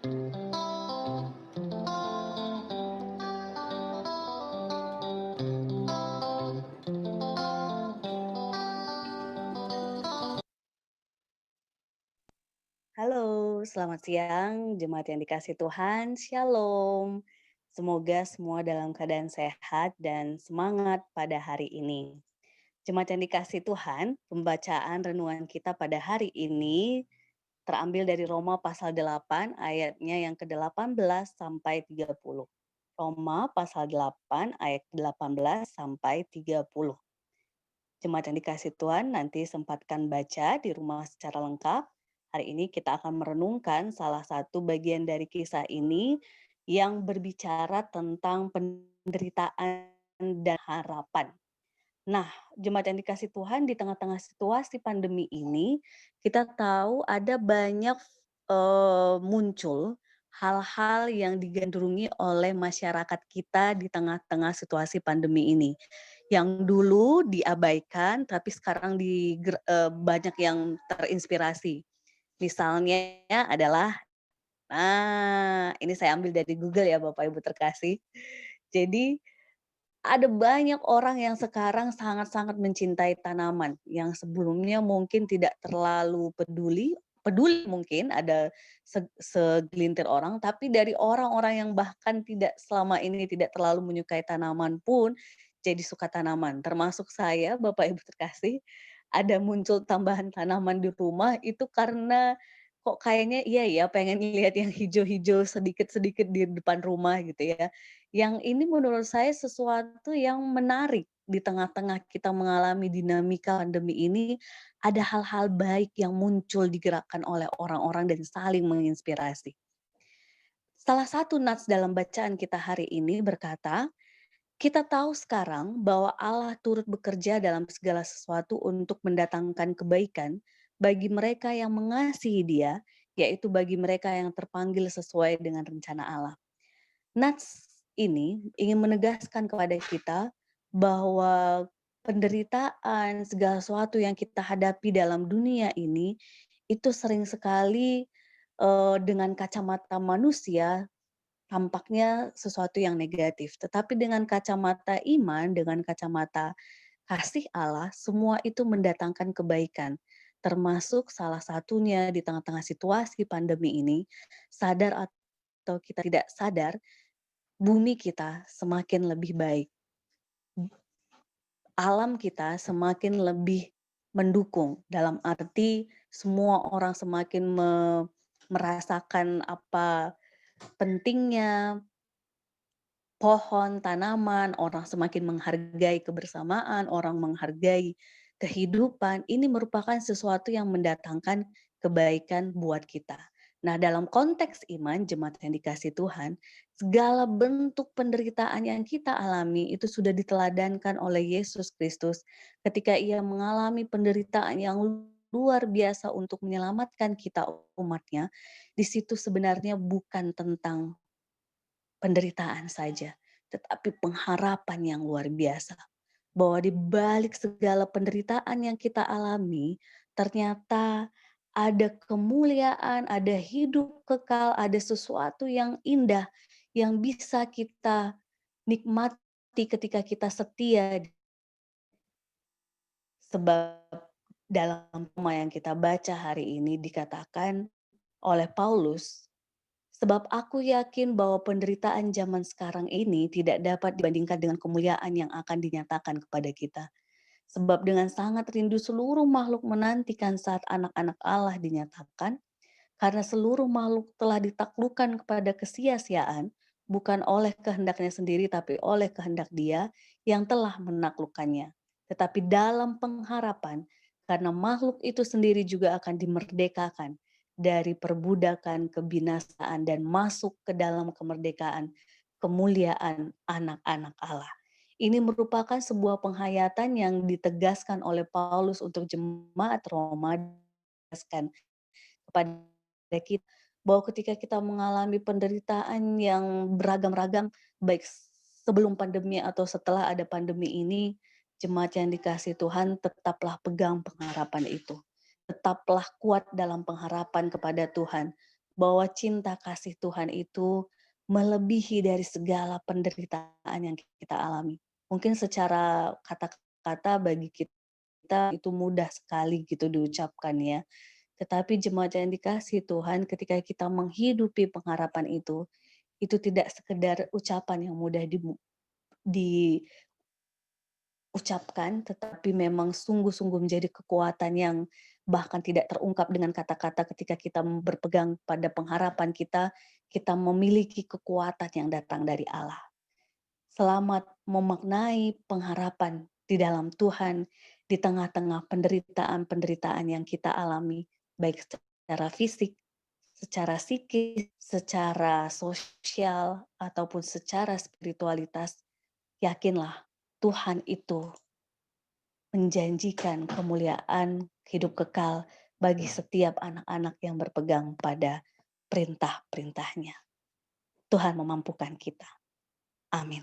Halo, selamat siang, jemaat yang dikasih Tuhan, Shalom. Semoga semua dalam keadaan sehat dan semangat pada hari ini. Jemaat yang dikasih Tuhan, pembacaan renungan kita pada hari ini terambil dari Roma pasal 8 ayatnya yang ke-18 sampai 30. Roma pasal 8 ayat 18 sampai 30. Jemaat yang dikasih Tuhan, nanti sempatkan baca di rumah secara lengkap. Hari ini kita akan merenungkan salah satu bagian dari kisah ini yang berbicara tentang penderitaan dan harapan. Nah, jemaat yang dikasih Tuhan, di tengah-tengah situasi pandemi ini, kita tahu ada banyak muncul hal-hal yang digandrungi oleh masyarakat kita di tengah-tengah situasi pandemi ini. Yang dulu diabaikan, tapi sekarang banyak yang terinspirasi. Misalnya adalah, nah ini saya ambil dari Google ya Bapak Ibu terkasih. Jadi ada banyak orang yang sekarang sangat-sangat mencintai tanaman, yang sebelumnya mungkin tidak terlalu peduli, peduli mungkin ada segelintir orang, tapi dari orang-orang yang bahkan tidak selama ini tidak terlalu menyukai tanaman pun jadi suka tanaman. Termasuk saya, Bapak Ibu terkasih, ada muncul tambahan tanaman di rumah itu karena kok kayaknya iya ya pengen lihat yang hijau-hijau sedikit-sedikit di depan rumah gitu ya. Yang ini menurut saya sesuatu yang menarik di tengah-tengah kita mengalami dinamika pandemi ini, ada hal-hal baik yang muncul digerakkan oleh orang-orang dan saling menginspirasi. Salah satu nats dalam bacaan kita hari ini berkata, kita tahu sekarang bahwa Allah turut bekerja dalam segala sesuatu untuk mendatangkan kebaikan bagi mereka yang mengasihi Dia, yaitu bagi mereka yang terpanggil sesuai dengan rencana Allah. Nats ini ingin menegaskan kepada kita bahwa penderitaan, segala sesuatu yang kita hadapi dalam dunia ini, itu sering sekali dengan kacamata manusia tampaknya sesuatu yang negatif. Tetapi dengan kacamata iman, dengan kacamata kasih Allah, semua itu mendatangkan kebaikan. Termasuk salah satunya di tengah-tengah situasi pandemi ini, sadar atau kita tidak sadar, bumi kita semakin lebih baik. Alam kita semakin lebih mendukung, dalam arti semua orang semakin merasakan apa pentingnya pohon, tanaman, orang semakin menghargai kebersamaan, orang menghargai kehidupan. Ini merupakan sesuatu yang mendatangkan kebaikan buat kita. Nah, dalam konteks iman, jemaat yang dikasih Tuhan, segala bentuk penderitaan yang kita alami itu sudah diteladankan oleh Yesus Kristus ketika Ia mengalami penderitaan yang luar biasa untuk menyelamatkan kita umatnya. Di situ sebenarnya bukan tentang penderitaan saja, tetapi pengharapan yang luar biasa. Bahwa di balik segala penderitaan yang kita alami, ternyata ada kemuliaan, ada hidup kekal, ada sesuatu yang indah yang bisa kita nikmati ketika kita setia. Sebab dalam tema yang kita baca hari ini dikatakan oleh Paulus, sebab aku yakin bahwa penderitaan zaman sekarang ini tidak dapat dibandingkan dengan kemuliaan yang akan dinyatakan kepada kita. Sebab dengan sangat rindu seluruh makhluk menantikan saat anak-anak Allah dinyatakan, karena seluruh makhluk telah ditaklukkan kepada kesia-siaan, bukan oleh kehendaknya sendiri, tapi oleh kehendak Dia yang telah menaklukkannya. Tetapi dalam pengharapan, karena makhluk itu sendiri juga akan dimerdekakan dari perbudakan, kebinasaan, dan masuk ke dalam kemerdekaan, kemuliaan anak-anak Allah. Ini merupakan sebuah penghayatan yang ditegaskan oleh Paulus untuk jemaat Roma, kepada kita bahwa ketika kita mengalami penderitaan yang beragam-ragam, baik sebelum pandemi atau setelah ada pandemi ini, jemaat yang dikasih Tuhan tetaplah pegang pengharapan itu. Tetaplah kuat dalam pengharapan kepada Tuhan, bahwa cinta kasih Tuhan itu melebihi dari segala penderitaan yang kita alami. Mungkin secara kata-kata bagi kita itu mudah sekali gitu diucapkan ya. Tetapi jemaat yang dikasihi Tuhan, ketika kita menghidupi pengharapan itu tidak sekedar ucapan yang mudah diucapkan, tetapi memang sungguh-sungguh menjadi kekuatan yang bahkan tidak terungkap dengan kata-kata ketika kita berpegang pada pengharapan kita memiliki kekuatan yang datang dari Allah. Selamat memaknai pengharapan di dalam Tuhan, di tengah-tengah penderitaan-penderitaan yang kita alami, baik secara fisik, secara psikis, secara sosial, ataupun secara spiritualitas. Yakinlah, Tuhan itu menjanjikan kemuliaan hidup kekal bagi setiap anak-anak yang berpegang pada perintah-perintahnya. Tuhan memampukan kita. Amin.